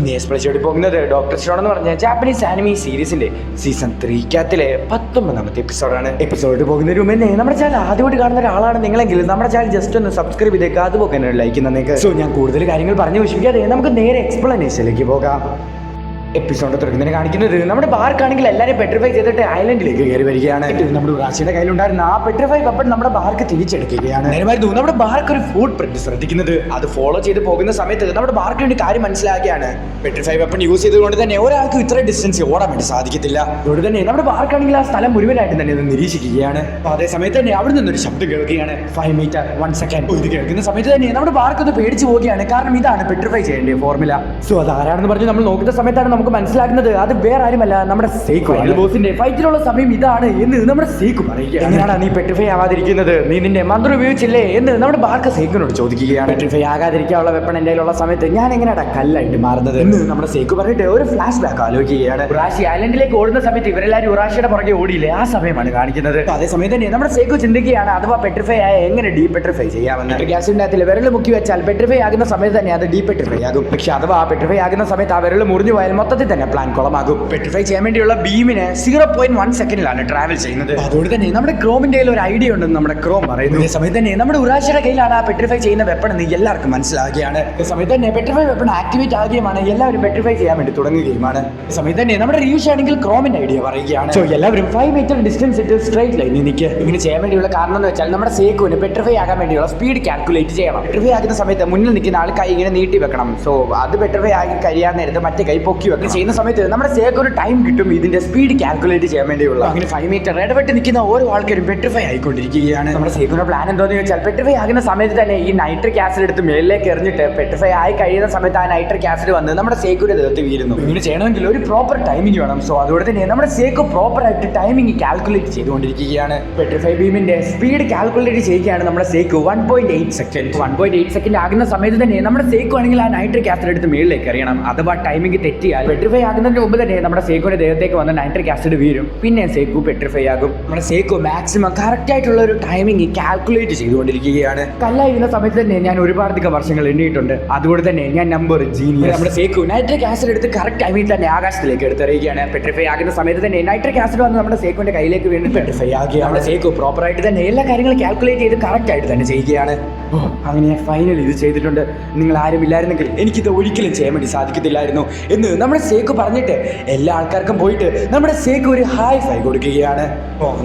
ഇന്ന് എക്സ്പ്രസ് പോകുന്നത് doctor stone എന്ന് പറഞ്ഞ ജാപ്പനീസ് ആനിമി സീരീസിന്റെ സീസൺ 3 19ാമത്തെ എപ്പിസോഡാണ്. എപ്പിസോഡ് പോകുന്നതിന് മുന്നേ നമ്മുടെ ചാനൽ ആദ്യമായിട്ട് കാണുന്ന ഒരാളാണ് നിങ്ങളെങ്കിൽ നമ്മുടെ ചാനൽ ജസ്റ്റ് ഒന്ന് സബ്സ്ക്രൈബ് ചെയ്തേക്കുക, അതുപോലെ ലൈക്ക് തന്നേക്ക്. സോ ഞാൻ കൂടുതൽ കാര്യങ്ങൾ പറഞ്ഞു വിശ്വസിക്കാതെ നമുക്ക് നേരെ എക്സ്പ്ലനേഷനിലേക്ക് പോകാം. എപ്പിസോഡ് തുടങ്ങുന്നതിന് കാണിക്കുന്നത് നമ്മുടെ ബാർക്കാണെങ്കിൽ എല്ലാവരും പെട്രിഫൈ ചെയ്തിട്ട് ഐലൻഡിലേക്ക് കയറി വരികയാണ്. നമ്മുടെ റാഷിയുടെ കയ്യിലുണ്ടായിരുന്ന ആ പെട്രിഫൈ വെപ്പൺ നമ്മുടെ ബാർക്ക് തിരിച്ചെടുക്കുകയാണ്. നേരമായിരുന്നു നമ്മുടെ ബാർക്ക് ഒരു ഫുഡ് പ്രിന്റ് ശ്രദ്ധിക്കുന്നത്. അത് ഫോളോ ചെയ്ത് പോകുന്ന സമയത്ത് നമ്മുടെ ബാർക്ക് വേണ്ടി കാര്യം മനസ്സിലാക്കിയാണ് പെട്രിഫൈ വെപ്പൺ യൂസ് ചെയ്തുകൊണ്ട് തന്നെ ഒരാൾക്ക് ഇത്ര ഡിസ്റ്റൻസ് ഓടാൻ വേണ്ടി സാധിക്കത്തില്ല. അതുകൊണ്ട് തന്നെ നമ്മുടെ ബാർക്കാണെങ്കിൽ ആ സ്ഥലം മുഴുവനായിട്ട് തന്നെ ഇത് നിരീക്ഷിക്കുകയാണ്. അപ്പൊ അതേ സമയത്ത് തന്നെ അവിടെ നിന്നൊരു ശബ്ദം കേൾക്കുകയാണ്, 5 മീറ്റർ 1 സെക്കൻഡ്. ഇത് കേൾക്കുന്ന സമയത്ത് തന്നെ നമ്മുടെ ബാർക്ക് ഒന്ന് പേടിച്ചു പോവുകയാണ്. കാരണം ഇതാണ് പെട്രിഫൈ ചെയ്യേണ്ട ഫോർമുല. സോ അത് ആരാണെന്ന് പറഞ്ഞ് നമ്മൾ നോക്കുന്ന സമയത്താണ് നമുക്ക് മനസ്സിലാക്കുന്നത് അത് വേറെ ആരുമല്ല, നമ്മുടെ സേക്കു. ബോസിന്റെ ഫൈറ്റിലുള്ള സമയം ഇതാണ് എന്ന് നമ്മുടെ സേക്കു പറയുക. എങ്ങനെയാണ് നീ പെട്രിഫൈ ആവാതിരിക്കുന്നത്? നീ നിന്റെ മന്ത്രം ഉപയോഗിച്ചില്ലേ എന്ന് നമ്മുടെ ബാർക്ക് സേക്കുനോട് ചോദിക്കുകയാണ്. പെട്രിഫൈ ആകാതിരിക്കാനുള്ള വെപ്പൺ എന്റെ ഉള്ള സമയത്ത് ഞാൻ എങ്ങനെയാണ് കല്ലായിട്ട് മാറുന്നത് എന്ന് നമ്മുടെ സേക്കു പറഞ്ഞിട്ട് ഒരു ഫ്ലാഷ് ബാക്ക് ആലോചിക്കുകയാണ്. ഉറാഷി ഐലൻഡിലേക്ക് ഓടുന്ന സമയത്ത് ഇവരെല്ലാവരും ഉറാഷിയുടെ പുറകെ ഓടിയില്ലേ, ആ സമയമാണ് കാണിക്കുന്നത്. അതേ സമയത്ത് തന്നെ നമ്മുടെ സേക്കു ചിന്തിക്കുകയാണ് അഥവാ പെട്രിഫൈ ആയ എങ്ങനെ ഡീപെട്രിഫൈ ചെയ്യാമെന്ന്. ഗ്യാസിന്റെ അകത്തിൽ വിരൽ മുക്കി വെച്ചാൽ പെട്രിഫൈ ആകുന്ന സമയത്ത് തന്നെ അത് ഡീപെട്രിഫൈ ആകും. പക്ഷെ അഥവാ പെട്രിഫൈ ആകുന്ന സമയത്ത് ആ വിരൽ മുറിഞ്ഞു പോയാൽ മൊത്തത്തിൽ തന്നെ പ്ലാൻ കുളമാകും. പെട്രിഫൈ ചെയ്യാൻ വേണ്ടിയുള്ള ബീമിന് 0.1 സെക്കൻഡിലാണ് ട്രാവൽ ചെയ്യുന്നത്. അതുകൊണ്ട് തന്നെ നമ്മുടെ ക്രോമിന്റെ കയ്യിൽ ഒരു ഐഡിയ ഉണ്ടെന്ന് നമ്മുടെ ക്രോം പറയുന്നു. ഈ സമയത്ത് തന്നെ നമ്മുടെ ഉറാഷിയുടെ കയ്യിലാണ് ആ പെട്രിഫൈ ചെയ്യുന്ന വെപ്പൺ എന്ന് എല്ലാവർക്കും മനസ്സിലാകുകയാണ്. ഈ സമയത്ത് തന്നെ പെട്രിഫൈ വെപ്പൺ ആക്ടിവേറ്റ് ആകുകയുമാണ്. എല്ലാവരും പെട്രിഫൈ ചെയ്യാൻ വേണ്ടി തുടങ്ങുകയുമാണ്. ഈ സമയത്ത് തന്നെ നമ്മുടെ റിയൂഷ് ആണെങ്കിൽ ക്രോമിന്റെ ഐഡിയ പറയുകയാണ്. സോ എല്ലാവരും 5 മീറ്റർ ഡിസ്റ്റൻസ് ഇട്ട് സ്ട്രൈറ്റ് ലൈനിൽ നിൽക്കുക. ഇങ്ങനെ ചെയ്യാൻ വേണ്ടിയുള്ള കാരണം എന്ന് വെച്ചാൽ നമ്മുടെ സേക്കുവിന് പെട്രിഫൈ ആകാൻ വേണ്ടിയുള്ള സ്പീഡ് കാൽക്കുലേറ്റ് ചെയ്യണം. പെട്രിഫൈ ആകുന്ന സമയത്ത് മുന്നിൽ നിൽക്കുന്ന ആൾ കൈ ഇങ്ങനെ നീട്ടി വെക്കണം. സോ അത് പെട്രിഫൈ ആയി കഴിയാൻ നേരത്ത് മറ്റേ കൈ പൊക്കി വെക്കുക. ചെയ്യുന്ന സമയത്ത് നമ്മുടെ ഒരു ടൈം കിട്ടും ഇതിന്റെ സ്പീഡ് കാൽക്കുലേറ്റ് ചെയ്യാൻ വേണ്ടിയുള്ള. അങ്ങനെ 5 മീറ്റർ ഇടപെട്ട് നിൽക്കുന്ന ഓരോ ആൾക്കാരും പെട്രിഫൈ ആയിക്കൊണ്ടിരിക്കുകയാണ്. നമ്മുടെ സേക്കുവിന്റെ പ്ലാൻ എന്താന്ന് ചോദിച്ചാൽ പെട്രിഫൈ ആകുന്ന സമയത്ത് തന്നെ ഈ നൈട്രിക് ആസിഡ് എടുത്ത് മേളിലേക്ക് എറിഞ്ഞിട്ട് പെട്രിഫൈ ആയി കഴിയുന്ന സമയത്ത് ആ നൈട്രിക് ആസിഡ് വന്ന് നമ്മുടെ സേക്കുവിന്റെ ദേഹത്ത് വീഴുന്നു. ഇങ്ങനെ ചെയ്യണമെങ്കിൽ ഒരു പ്രോപ്പർ ടൈമിംഗ് വേണം. സോ അതുകൊണ്ട് തന്നെ നമ്മുടെ സേക്കു പ്രോപ്പർ ആയിട്ട് ടൈമിംഗ് കാൽക്കുലേറ്റ് ചെയ്തുകൊണ്ടിരിക്കുകയാണ്. പെട്രിഫൈ ബീമിന്റെ സ്പീഡ് കാൽക്കുലേറ്റ് ചെയ്യുകയാണ് നമ്മുടെ സേക്കു 1.8 സെക്കൻഡ്. 1.8 സെക്കൻഡ് ആകുന്ന സമയത്ത് തന്നെ നമ്മുടെ സേക്കു ആണെങ്കിൽ ആ നൈട്രിക് ആസിഡ് എടുത്ത് മേളിലേക്ക് എറിയണം. അഥവാ ടൈമിംഗ് തെറ്റിയാൽ പെട്രിഫൈ ആകുന്നതിന് മുമ്പ് തന്നെ നമ്മുടെ സേക്കുവിന്റെ ദേഹത്തേക്ക് വന്ന നൈട്രിക് ആസിഡ് വീഴും. പിന്നെ സേക്കു പെട്രിഫൈ ആകും. നമ്മുടെ സേക്കു മാക്സിമം കറക്റ്റ് ആയിട്ടുള്ള ഒരു ടൈമിംഗ് കാൽക്കുലേറ്റ് ചെയ്തുകൊണ്ടിരിക്കുകയാണ്. കല്ലായിരുന്ന സമയത്ത് തന്നെ ഞാൻ ഒരുപാടധികം വർഷങ്ങൾ എണ്ണിയിട്ടുണ്ട്. അതുകൊണ്ട് തന്നെ ഞാൻ നമ്പർ ജീനിയസ്. നമ്മുടെ സേക്കു നൈട്രിക് ആസിഡ് എടുത്ത് കറക്റ്റ് ടൈമിൽ തന്നെ ആകാശത്തിലേക്ക് എടുത്തെറിയുകയാണ്. പെട്രിഫൈ ആകുന്ന സമയത്ത് തന്നെ നൈട്രിക് ആസിഡ് വന്ന് നമ്മുടെ സേക്കുവിന്റെ കയ്യിലേക്ക് വീണ്ടും പെട്രിഫൈ ആകുക. നമ്മുടെ സേക്കു പ്രോപ്പർ ആയിട്ട് തന്നെ എല്ലാ കാര്യങ്ങളും കാൽക്കുലേറ്റ് ചെയ്ത് കറക്റ്റ് ആയിട്ട് തന്നെ ചെയ്യുകയാണ്. അങ്ങനെ ഫൈനൽ ഇത് ചെയ്തിട്ടുണ്ട്. നിങ്ങൾ ആരും ഇല്ലായിരുന്നെങ്കിൽ എനിക്കിത് ഒരിക്കലും ചെയ്യാൻ വേണ്ടി സാധിക്കത്തില്ലായിരുന്നു എന്ന് നമ്മുടെ സേക്കു പറഞ്ഞിട്ട് എല്ലാ ആൾക്കാർക്കും പോയിട്ട് നമ്മുടെ സേക്കു ഒരു ഹായ് ഫൈ കൊടുക്കുകയാണ്.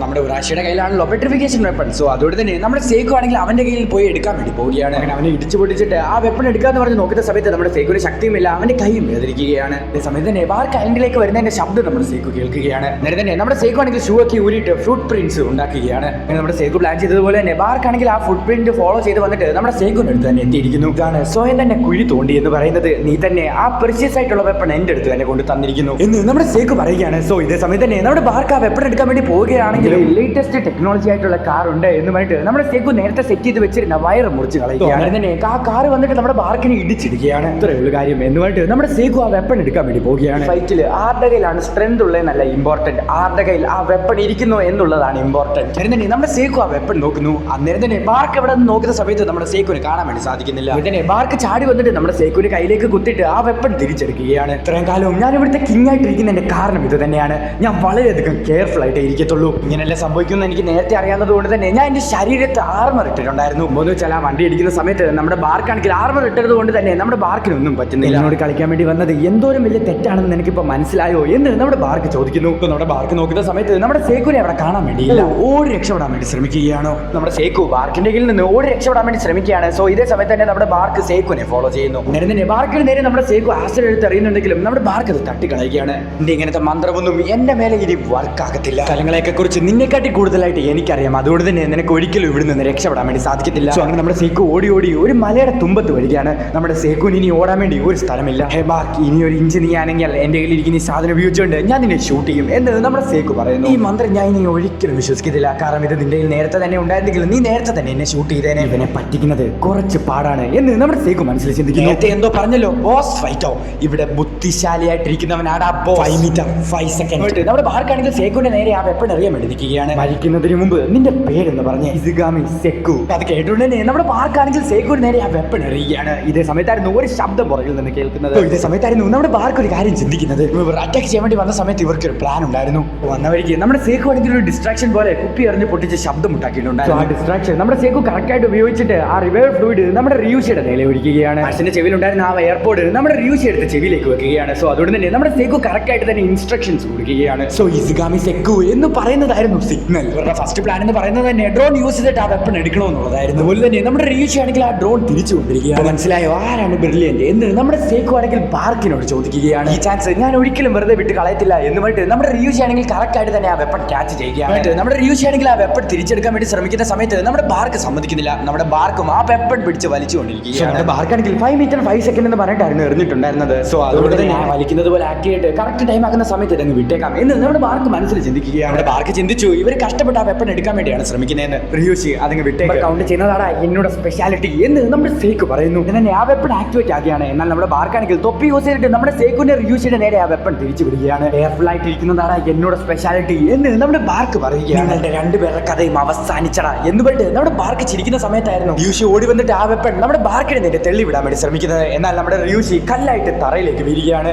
നമ്മുടെ ഉറാഷിയുടെ കയ്യിലാണല്ലോ പെട്രിഫിക്കേഷൻ വെപ്പൺ. സോ അതുകൊണ്ട് തന്നെ നമ്മുടെ സേക്കു ആണെങ്കിൽ അവന്റെ കയ്യിൽ പോയി എടുക്കാൻ വേണ്ടി പോവുകയാണ്. അങ്ങനെ അവനെ ഇടിച്ചു പൊട്ടിച്ചിട്ട് ആ വെപ്പൺ എടുക്കാന്ന് പറഞ്ഞ് നോക്കുന്ന സമയത്ത് നമ്മുടെ സേക്കുവിന് ശക്തിയുമില്ല, അവന്റെ കൈയും വേദനിക്കുകയാണ്. അതേ സമയത്ത് തന്നെ ബാർക്ക് ഐലൻഡിലേക്ക് വരുന്നതിന്റെ ശബ്ദം നമ്മുടെ സേക്കു കേൾക്കുകയാണ്. നേരെ തന്നെ നമ്മുടെ സേക്കു ആണെങ്കിൽ ഷൂ ഒക്കെ ഊരിയിട്ട് ഫുട് പ്രിന്റ്സ് ഉണ്ടാക്കുകയാണ്. നമ്മുടെ സേക്കു പ്ലാൻ ചെയ്തതുപോലെ തന്നെ ബാർക്ക് ആണെങ്കിൽ ആ ഫുട് പ്രിന്റ് ഫോളോ ചെയ്ത് വന്നിട്ട് നമ്മുടെ സേക്കുവിന്റെ അടുത്ത് തന്നെ എത്തിയിരിക്കുന്നു. ഇതാണ് സ്വയം തന്നെ കുഴി തോണ്ടി എന്ന് പറയുന്നത്. നീ തന്നെ ആ പ്രിഷ്യസ് ആയിട്ടുള്ള വെപ്പൺ എന്റെ അടുത്ത് തന്നെ കൊണ്ട് തന്നിരിക്കുന്നു എന്ന് നമ്മുടെ സേക്കു പറയുകയാണ്. സോ ഇതേ സമയത്ത് തന്നെ നമ്മുടെ ബാർക്ക് ആ വെപ്പൺ എടുക്കാൻ വേണ്ടി പോവുകയാണെങ്കിൽ ലേറ്റസ്റ്റ് ടെക്നോളജി ആയിട്ടുള്ള കാർ ഉണ്ട് എന്ന് പറഞ്ഞിട്ട് നമ്മുടെ സേക്കു നേരത്തെ സെറ്റ് ചെയ്ത് വെച്ചിരുന്ന വയർ മുറിച്ച് കളയുകയാണ്. തന്നെ ആ കാർ വന്നിട്ട് നമ്മുടെ ബാർക്കിനെ ഇടിച്ചിടുകയാണ്. ഇത്രയുള്ള കാര്യം എന്ന് പറഞ്ഞിട്ട് നമ്മുടെ സേക്കു ആ വെപ്പൺ എടുക്കാൻ വേണ്ടി പോവുകയാണ്. ഫൈറ്റിൽ ആരുടെ കയ്യിലാണ് സ്ട്രെങ്ത് ഉള്ളതെന്നല്ല ഇമ്പോർട്ടന്റ്, ആരുടെ കയ്യിൽ ആ വെപ്പൺ ഇരിക്കുന്നു എന്നുള്ളതാണ് ഇമ്പോർട്ടന്റ്. തന്നെ നമ്മുടെ സേക്കു ആ വെപ്പൺ നോക്കുന്നു. അന്നേരം തന്നെ ബാർക്ക് എവിടെ നിന്ന് നോക്കുന്ന സമയത്ത് നമ്മുടെ സേക്കുവിനെ കാണാൻ വേണ്ടി സാധിക്കുന്നില്ല. തന്നെ ബാർക്ക് ചാടി വന്നിട്ട് നമ്മുടെ സേക്കുവിന്റെ കയ്യിലേക്ക് കുത്തിയിട്ട് ആ വെപ്പൺ തിരിച്ചെടുക്കുകയാണ്. ഇത്രയും കാലവും ഞാൻ ഇവിടുത്തെ കിങ് ആയിട്ടിരിക്കുന്നതിന്റെ കാരണം ഇത് തന്നെയാണ്. ഞാൻ വളരെയധികം കെയർഫുൾ ആയിട്ട് ഇരിക്കത്തുള്ളൂ. ഇങ്ങനെല്ലാം സംഭവിക്കുമെന്ന് എനിക്ക് നേരത്തെ അറിയാവുന്നത് കൊണ്ട് തന്നെ ഞാൻ എന്റെ ശരീരത്തെ ആർമർ ഇട്ടിട്ടുണ്ടായിരുന്നു. എന്ന് വെച്ചാൽ ആ വണ്ടി ഇടിക്കുന്ന സമയത്ത് നമ്മുടെ ബാർക്കാണെങ്കിൽ ആർമർ ഇട്ടത് കൊണ്ട് തന്നെ നമ്മുടെ ബാർക്കിനൊന്നും പറ്റുന്നില്ല. എന്നോട് കളിക്കാൻ വേണ്ടി വന്നത് എന്തോരം വലിയ തെറ്റാണെന്ന് എനിക്കിപ്പോ മനസ്സിലായോ എന്ന് നമ്മുടെ ബാർക്ക് ചോദിക്കുന്നു. നമ്മുടെ ബാർക്ക് നോക്കുന്ന സമയത്ത് നമ്മുടെ സേക്കുവിനെ അവിടെ കാണാൻ വേണ്ടിയില്ല. ഓടി രക്ഷപ്പെടാൻ വേണ്ടി ശ്രമിക്കുകയാണോ നമ്മുടെ സേക്കു ബാർക്കിന്റെ കയ്യിൽ നിന്ന് ഓടി രക്ഷപ്പെടാൻ വേണ്ടി ശ്രമിക്കുകയാണ്. സോ ഇതേ സമയത്ത് തന്നെ നമ്മുടെ ബാർക്ക് സേക്കുവിനെ ഫോളോ ചെയ്യുന്നു. നേരെ ബാർക്കിന് നേരെ നമ്മുടെ സേക്കു ആസിഡ് എടുത്ത് അറിയുന്നുണ്ടെങ്കിലും നമ്മുടെ ബാർക്ക് അത് തട്ടിക്കളയുകയാണ്. എന്റെ ഇങ്ങനത്തെ മന്ത്രമൊന്നും എന്റെ മേലെ ഇനി വർക്കാകത്തില്ല. സ്ഥലങ്ങളെയൊക്കെ കുറിച്ച് നിന്നെക്കാട്ടി കൂടുതലായിട്ട് എനിക്കറിയാം. അതുകൊണ്ട് തന്നെ നിനക്ക് ഒരിക്കലും ഇവിടെ നിന്ന് രക്ഷപ്പെടാൻ വേണ്ടി സാധിക്കത്തില്ല. സോ അങ്ങനെ നമ്മുടെ സേക്കു ഓടി ഒരു മലയുടെ തുമ്പത്ത് വരികയാണ്. നമ്മുടെ സേക്കുവിന് ഇനി ഓടാൻ വേണ്ടി ഒരു സ്ഥലമില്ല. ഹേ ബാർക്ക്, ഇനി ഒരു ഇഞ്ച് നീയാണെങ്കിൽ എന്റെ കയ്യിൽ ഇരിക്കുന്ന ഈ സാധനം ഉപയോഗിച്ചുകൊണ്ട് ഞാൻ നിന്നെ ഷൂട്ട് ചെയ്യും എന്ന് നമ്മുടെ സേക്കു പറയുന്നു. ഈ മന്ത്രം ഞാൻ ഇനി ഒരിക്കലും വിശ്വസിക്കത്തില്ല. കാരണം ഇത് നിന്റെ നേരത്തെ തന്നെ ഉണ്ടായിരുന്നെങ്കിൽ നീ നേരത്തെ തന്നെ എന്നെ ഷൂട്ട് ചെയ്തേനെ. ഇവനെ പറ്റിക്കുന്നത് കുറച്ച് പാടാണ് എന്ന് നമ്മുടെ സേക്കു മനസ്സിൽ ചിന്തിക്കുന്നു. നേരത്തെ എന്തോ പറഞ്ഞല്ലോ, ബോസ് ഫൈറ്റോ. ഇവിടെ ബുദ്ധിശാലിയായിട്ടിരിക്കുന്നവനാണ് ആ ബോസ്. 5 metre 5 second. നമ്മുടെ ബാർക്കാണെങ്കിൽ സേക്കുവിന്റെ നേരെ ആ വെപ്പൺ എറിയാൻ വേണ്ടി നിൽക്കുകയാണ്. മരിക്കുന്നതിന് മുമ്പ് നിന്റെ പേരെന്ന് പറഞ്ഞ് ഇസുഗാമി സെക്കു. അത് കേട്ടുകൊണ്ട് തന്നെ നമ്മുടെ ബാർക്കാണെങ്കിൽ സേക്കുവിന് നേരെ ആ വെപ്പൺ എറിയുകയാണ്. ഇതേ സമയത്തായിരുന്നു ഒരു ശബ്ദം പുറകിൽ നിന്ന് കേൾക്കുന്നത്. ഇതേ സമയത്തായിരുന്നു നമ്മുടെ ബാർക്ക് ഒരു കാര്യം ചിന്തിക്കുന്നത്. ഇവർ അറ്റാക്ക് ചെയ്യാൻ വേണ്ടി വന്ന സമയത്ത് ഇവർക്ക് ഒരു പ്ലാൻ ഉണ്ടായിരുന്നു. വന്ന വഴിക്ക് നമ്മുടെ സേക്കു ആണെങ്കിൽ ഒരു ഡിസ്ട്രാക്ഷൻ പോലെ കുപ്പി എറിഞ്ഞ് പൊട്ടിച്ച് ശബ്ദം ഉണ്ടാക്കിയിട്ടുണ്ടായിരുന്നു. ആ ഡിസ്ട്രാക്ഷൻ നമ്മുടെ സേക്കു കറക്റ്റ് ആയിട്ട് ഉപയോഗിച്ചിട്ട് ആ റിവൈവ് ഫ്ലൂയിഡ് നമ്മുടെ റിയൂഷിയുടെ നേരെ ഒഴിക്കുകയാണ്. അച്ഛന്റെ ചെവിയിലുണ്ടായിരുന്ന ആ എയർപോർട്ട് നമ്മുടെ റിയൂഷി എടുത്ത് ചെവിയിലേക്ക് വെക്കുകയാണ്. സോ അതുകൊണ്ട് തന്നെ നമ്മുടെ സേക്കു കറക്റ്റ് ആയിട്ട് തന്നെ ഇൻസ്ട്രക്ഷൻസ് കൊടുക്കുകയാണ്. സോ ഇസുഗാമി സെക്കു എന്ന് പറയുന്നതായിരുന്നു സിഗ്നൽ. ഇവരുടെ ഫസ്റ്റ് പ്ലാൻ എന്ന് പറയുന്നത് തന്നെ ഡ്രോൺ യൂസ് ചെയ്തിട്ട് ആ വെപ്പൺ എടുക്കണമെന്നുള്ളതായിരുന്നു. അതുപോലെ തന്നെ നമ്മുടെ റിയൂഷി ആണെങ്കിൽ ആ ഡ്രോൺ തിരിച്ചു കൊണ്ടിരിക്കുകയാണ്. മനസ്സിലായോ ആരാണ് ബ്രില്യന്റ് എന്ന് നമ്മുടെ സേക്കു ആണെങ്കിൽ ബാർക്കിനോട് ചോദിക്കുകയാണ്. ഈ ചാൻസ് ഞാൻ ഒരിക്കലും വെറുതെ വിട്ട് കളയത്തില്ല എന്ന് പറഞ്ഞിട്ട് നമ്മുടെ റിയൂഷി ആണെങ്കിൽ കറക്റ്റ് ആയിട്ട് തന്നെ ആ വെപ്പൺ ക്യാച്ച് ചെയ്യുകയാണ്. നമ്മുടെ റിയൂഷി ആണെങ്കിൽ ആ വെപ്പൺ തിരിച്ചെടുക്കാൻ വേണ്ടി ശ്രമിക്കുന്ന സമയത്ത് നമ്മുടെ ബാർക്ക് സമ്മതിക്കുന്നില്ല. നമ്മുടെ ബാർക്കും ആ വെപ്പൺ പിടിച്ച് വലിച്ചുകൊണ്ടിരിക്കുകയാണ്. ബാർക്കാണെങ്കിൽ 5 മീറ്റർ 5 സെക്കൻഡ് എന്ന് പറഞ്ഞിട്ടായിരുന്നു എറിഞ്ഞിട്ടുണ്ടായിരുന്നത്. സോ അതുകൊണ്ട് തന്നെ വലിക്കുന്നത് പോലെ ആക്ട് ചെയ്തിട്ട് കറക്റ്റ് ടൈം ആക്കുന്ന സമയത്ത് ഇതങ്ങ് വിട്ടേക്കാം എന്ന് നമ്മുടെ ബാർക്ക് മനസ്സിൽ ചിന്തിക്കുകയാണ്. നമ്മുടെ ബാർക്ക് ചിന്തിച്ചു ഇവർ കഷ്ടപ്പെട്ട് ആ വെപ്പൺ എടുക്കാൻ വേണ്ടിയാണ് ശ്രമിക്കുന്നതെന്ന്. റിയൂഷി അതങ്ങ് വിട്ടേക്ക്, കൗണ്ട് ചെയ്യുന്നതാണ് എന്നോട് സ്പെഷ്യാലിറ്റി എന്ന് നമ്മുടെ സേക്കു പറയുന്നു. തന്നെ ആ വെപ്പൺ ആക്ടിവേറ്റ് ആക്കിയാണ്. എന്നാൽ നമ്മുടെ ബാർക്കാണെങ്കിൽ തൊപ്പി യൂസ് ചെയ്തിട്ട് നമ്മുടെ സേക്കുവിന്റെ റിയൂഷിയുടെ നേരെ ആ വെപ്പൺ തിരിച്ചു വിടുകയാണ്. എയർഫുൾ ആയിട്ട് ഇരിക്കുന്നതാണ് എന്നോട് സ്പെഷ്യാലിറ്റി എന്ന് നമ്മുടെ ബാർക്ക് പറയുകയാണ്. നിങ്ങളുടെ രണ്ടുപേരുടെ കഥയും അവസാനിച്ചടാ എന്ന് പറഞ്ഞിട്ട് നമ്മുടെ ബാർക്ക് ചിരിക്കുന്ന സമയത്തായിരുന്നു റിയൂഷി ഓടി വന്നിട്ട് ആ വെപ്പൺ നമ്മുടെ ബാർക്കിനെ നേരെ തെള്ളി വിടാൻ വേണ്ടി ശ്രമിക്കുന്നത്. എന്നാൽ നമ്മുടെ റിയൂഷി കല്ലായിട്ട് തറയിലേക്ക് വീഴുകയാണ്.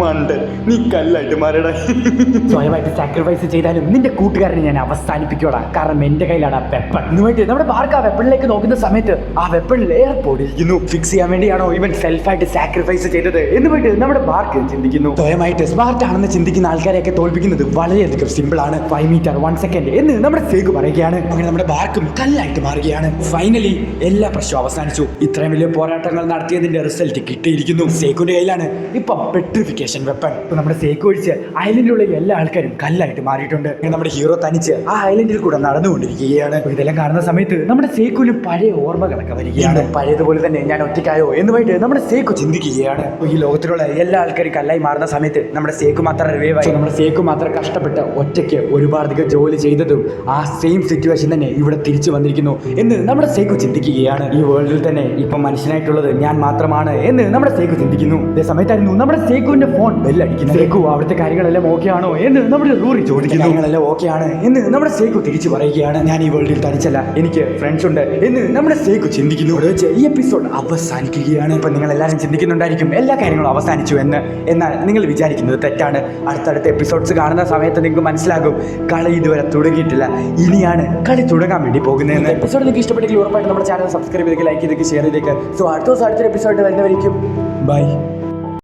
മണ്ടൻ, നീ കല്ലായിട്ട് മാറടാ. സ്വയമായിട്ട് സാക്രിഫൈസ് ചെയ്താലും നിന്റെ കൂട്ടുകാരനെ ഞാൻ അവസാനിപ്പിക്കോടാ, കാരണം എന്റെ കയ്യിലാണ് ആ വെപ്പൺ എന്നുമായിട്ട് നമ്മുടെ ബാർക്ക് ആ വെപ്പണിലേക്ക് നോക്കുന്ന സമയത്ത് ആ വെപ്പണിൽ എയർപോർട്ട് ഇരിക്കുന്നു. ഫിക്സ് ചെയ്യാൻ വേണ്ടിയാണോ ഇവൻ സെൽഫായിട്ട് സാക്രിഫൈസ് ചെയ്തത് എന്ന് പോയിട്ട് നമ്മുടെ ബാർക്ക് ചിന്തിക്കുന്നു. സ്വയമായിട്ട് സ്മാർട്ട് ആണെന്ന് ചിന്തിക്കുന്ന ആൾക്കാരെയൊക്കെ തോൽപ്പിക്കുന്നത് വളരെയധികം സിമ്പിൾ ആണ്. 5 മീറ്റർ 1 സെക്കൻഡ് എന്ന് നമ്മുടെ സേക്കു പറയുകയാണ്. അങ്ങനെ നമ്മുടെ ബാർക്കും കല്ലായിട്ട് മാറുകയാണ്. ഫൈനലി എല്ലാ പ്രശ്നവും അവസാനിച്ചു. ഇത്രയും വലിയ പോരാട്ടങ്ങൾ നടത്തിയതിന്റെ റിസൾട്ട് കിട്ടിയിരിക്കുന്നു. സേക്കുവിന്റെ കയ്യിലാണ് ഇപ്പൊ പെട്രിഫിക്കേഷൻ വെപ്പൺ. ഇപ്പൊ നമ്മുടെ സേക്കു ഒഴിച്ച് ഐലൻഡിലുള്ള എല്ലാ ആൾക്കാരും കല്ലായിട്ട് മാറിയിട്ടുണ്ട്. നമ്മുടെ ഹീറോ തനിച്ച് ആ ഐലൻഡിൽ കൂടെ നടന്നുകൊണ്ടിരിക്കുകയാണ്. ഇതെല്ലാം കാണുന്ന സമയത്ത് നമ്മുടെ സേക്കുവിന് പഴയ ഓർമ്മകളൊക്കെ വരികയാണ്. പഴയതുപോലെ തന്നെ ഞാൻ ഒറ്റയ്ക്കായോ എന്നുമായിട്ട് നമ്മുടെ സേക്കു ചിന്തിക്കുകയാണ്. ഈ ലോകത്തിലുള്ള എല്ലാ ആൾക്കാരും കല്ലായി മാറുന്ന സമയത്ത് നമ്മുടെ സേക്കു മാത്രം റിവൈവായി. നമ്മുടെ സേക്കു മാത്രം കഷ്ടപ്പെട്ട് ഒറ്റയ്ക്ക് ഒരുപാടധികം ജോലി ചെയ്തതും ആ സെയിം സിറ്റുവേഷൻ തന്നെ ഇവിടെ തിരിച്ചു വന്നിരിക്കുന്നു എന്ന് നമ്മുടെ സേക്കു ചിന്തിക്കുകയാണ്. ഈ വേൾഡിൽ തന്നെ ഇപ്പൊ മനുഷ്യനായിട്ടുള്ളത് ഞാൻ മാത്രമാണ് എന്ന് നമ്മുടെ സേക്കു ചിന്തിക്കുന്നു. അതേ സമയത്തായിരുന്നു നമ്മുടെ സേക്കുവിന്റെ ഫോൺ ബെല്ലടിക്കുന്നത്. സേക്കു അവിടുത്തെ കാര്യങ്ങളെല്ലാം ഓക്കെ ആണോ എന്ന് നമ്മുടെ റൂറി ചോദിക്കുന്നു. കാര്യങ്ങളെല്ലാം ഓക്കെ ആണ് എന്ന് നമ്മുടെ സേക്കു തിരിച്ചു പറയുകയാണ്. ഞാൻ ഈ വേൾഡിൽ തനിച്ചല്ല, എനിക്ക് ഫ്രണ്ട്സ് ഉണ്ട് എന്ന് നമ്മുടെ സേക്കു ചിന്തിക്കുന്നു. അവിടെ വെച്ച് ഈ എപ്പിസോഡ് അവസാനിക്കുകയാണ്. ഇപ്പൊ നിങ്ങൾ എല്ലാവരും ചിന്തിക്കുന്നുണ്ടായിരിക്കും എല്ലാ കാര്യങ്ങളും അവസാനിച്ചു എന്ന്. എന്നാൽ നിങ്ങൾ വിചാരിക്കുന്നത് തെറ്റാണ്. അടുത്തടുത്ത എപ്പിസോഡ്സ് കാണുന്ന സമയത്ത് നിങ്ങൾക്ക് മനസ്സിലാകും കളി ഇതുവരെ തുടങ്ങിയിട്ടില്ല, ഇനിയാണ് കളി തുടങ്ങാൻ വേണ്ടി പോകുന്നതെന്ന്. എപ്പിസോഡ് നിങ്ങൾക്ക് ഇഷ്ടപ്പെട്ടെങ്കിൽ ഉറപ്പായിട്ട് നമ്മുടെ ചാനൽ സബ്സ്ക്രൈബ് ചെയ്തേക്ക്, ലൈക്ക് ചെയ്തേക്ക്, ഷെയർ ചെയ്തേക്ക്. സോ അടുത്ത ദിവസം അടുത്തൊരു എപ്പിസോഡ് വരുന്നവരിക്കും ബൈ.